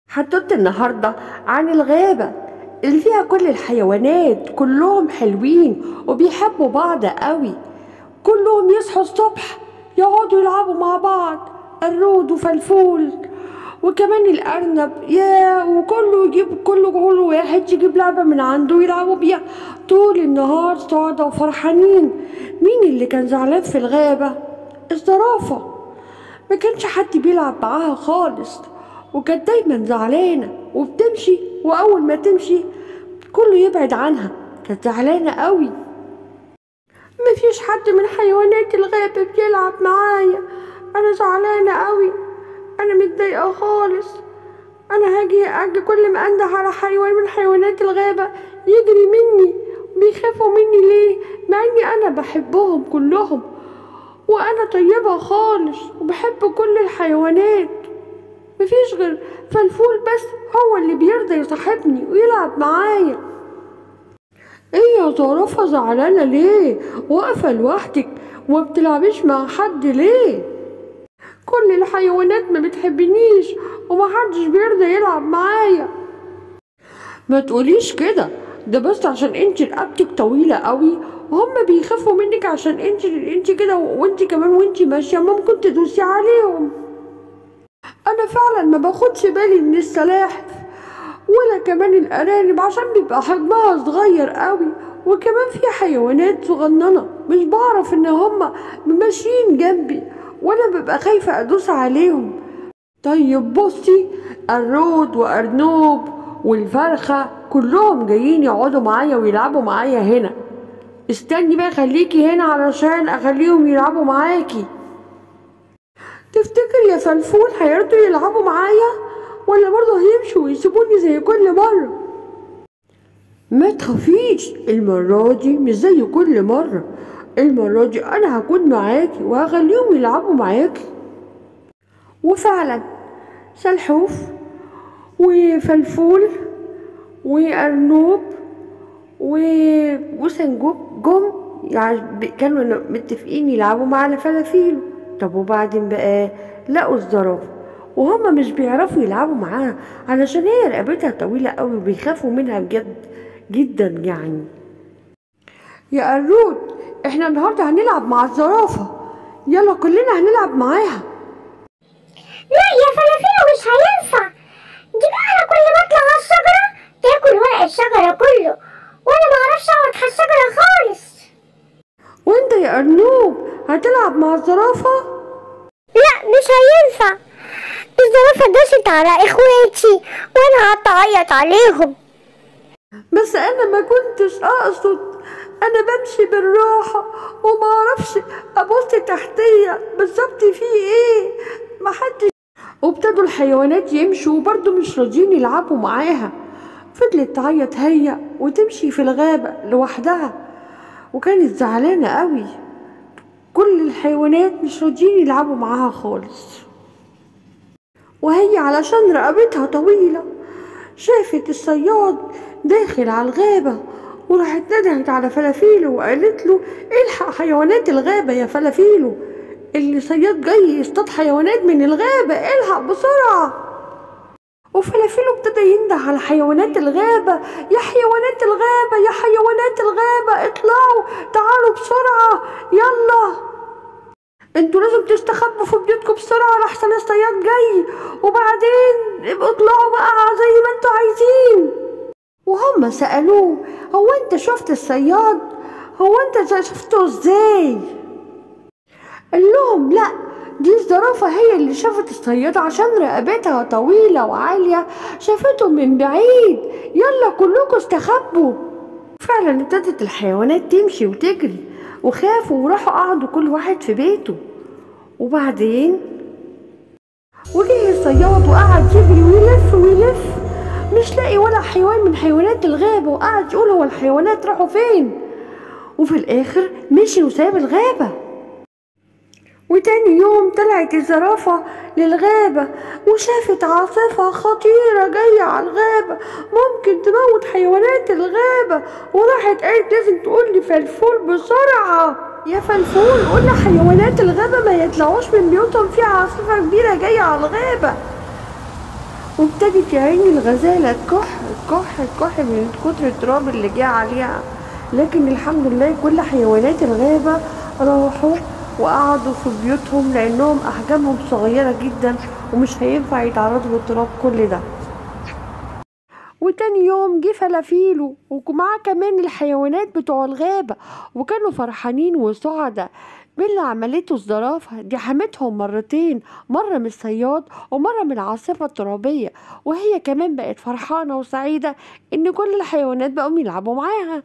حدوتة النهاردة عن الغابة اللي فيها كل الحيوانات، كلهم حلوين وبيحبوا بعض قوي. كلهم يصحوا الصبح يقعدوا يلعبوا مع بعض، الرود وفلفول وكمان الأرنب، وكله يجيب كل واحد يجيب لعبة من عنده ويلعبوا بيها طول النهار سعداء وفرحانين. مين اللي كان زعلان في الغابة؟ الزرافة. ما كانش حد بيلعب معاها خالص، وكانت دايما زعلانة وبتمشي، وأول ما تمشي كله يبعد عنها. كانت زعلانة قوي. مفيش حد من حيوانات الغابة بيلعب معايا، أنا زعلانة قوي، أنا متضايقة خالص. أنا هاجي كل ما أنده على حيوان من حيوانات الغابة يجري مني وبيخافوا مني ليه، مع إني أنا بحبهم كلهم وأنا طيبة خالص وبحب كل الحيوانات. مفيش غير فلفول بس هو اللي بيرضى يصاحبني ويلعب معايا. ايه يا زرافة زعلانة ليه؟ واقفة لوحدك ومبتلعبيش مع حد ليه؟ كل الحيوانات ما بتحبنيش ومحدش بيرضى يلعب معايا. ما تقوليش كده، ده بس عشان انت رقبتك طويلة قوي وهم بيخافوا منك، عشان انت كده، وانت كمان وانت ماشية ممكن تدوسي عليهم. انا فعلا ما باخدش بالي من السلاحف ولا كمان الارانب عشان بيبقى حجمها صغير قوي، وكمان في حيوانات صغننه مش بعرف ان هما ماشيين جنبي وانا ببقى خايفه ادوس عليهم. طيب بصي، الرود وارنوب والفرخه كلهم جايين يقعدوا معايا ويلعبوا معايا هنا. استني بقى، خليكي هنا علشان اخليهم يلعبوا معاكي. تفتكر يا فلفول هيرضوا يلعبوا معايا ولا برضه هيمشوا ويسيبوني زي كل مرة؟ ما تخافيش، المرة دي مش زي كل مرة. المرة دي أنا هكون معاكي وهخليهم يلعبوا معاكي. وفعلا سلحوف وفلفول وأرنوب وسنجوب جم، يعني كانوا متفقين يلعبوا مع فلافيلو. طب وبعدين بقى لقوا الزرافة وهما مش بيعرفوا يلعبوا معاها علشان هي رقبتها طويلة قوي وبيخافوا منها بجد جدا يعني. يا قرود، احنا النهارده هنلعب مع الزرافة، يلا كلنا هنلعب معاها. لا يا فلافيلو مش هينفع، دي بقى انا كل ما اطلع على الشجرة تاكل ورق الشجرة كله وانا معرفش اقعد على الشجرة خالص. وانت يا أرنوب هتلعب مع الزرافة؟ لا مش هينفع، الزرافة داست على اخواتي وانا هعيط عليهم. بس انا ما كنتش اقصد، انا بمشي بالراحة ومعرفش ابص تحتيا بالظبط في ايه، محدش. وابتدوا الحيوانات يمشوا وبرضه مش راضيين يلعبوا معاها. فضلت تعيط هي وتمشي في الغابة لوحدها وكانت زعلانة قوي. كل الحيوانات مش راضيين يلعبوا معاها خالص، وهي علشان رقبتها طويلة شافت الصياد داخل على الغابة وراحت ندهت على فلافيلو وقالت له الحق حيوانات الغابة يا فلافيلو، اللي صياد جاي يصطاد حيوانات من الغابة، الحق بسرعة. وفلافيلو ابتدى ينده على حيوانات الغابة، يا حيوانات الغابة يا حيوانات الغابة اطلعوا تعالوا بسرعة، يلا انتوا لازم تستخبوا في بيوتكم بسرعة لحسن الصياد جاي، وبعدين ابقوا اطلعوا بقى زي ما انتوا عايزين. وهم سألوه هو انت شفت الصياد؟ هو انت شفته ازاي؟ قال لهم لا، دي الزرافة هي اللي شافت الصياد عشان رقبتها طويلة وعالية، شافته من بعيد، يلا كلكم استخبوا. فعلا ابتدت الحيوانات تمشي وتجري وخافوا وراحوا قعدوا كل واحد في بيته. وبعدين وجه الصياد وقعد يجري ويلف ويلف مش لاقي ولا حيوان من حيوانات الغابة، وقعد يقول هو الحيوانات راحوا فين، وفي الآخر مشي وساب الغابة. وتاني يوم طلعت الزرافة للغابة وشافت عاصفة خطيرة جاية على الغابة ممكن تموت حيوانات الغابة، وراحت قالت لازم تقول لي فلفول بسرعة، يا فلفول قول لحيوانات الغابة ما يطلعوش من بيوتهم، في عاصفة كبيرة جاية على الغابة. وابتدت يا عيني الغزالة تكح كح كح من كتر التراب اللي جه عليها. لكن الحمد لله كل حيوانات الغابة راحوا وقعدوا في بيوتهم لأنهم أحجامهم صغيرة جدا ومش هينفع يتعرضوا للتراب كل ده. وتاني يوم جه فلافيلو ومعاه كمان الحيوانات بتوع الغابة، وكانوا فرحانين وسعداء باللي عملته الزرافة. دي حمتهم مرتين، مرة من الصياد ومرة من العاصفة الترابية، وهي كمان بقت فرحانة وسعيدة إن كل الحيوانات بقوا يلعبوا معاها.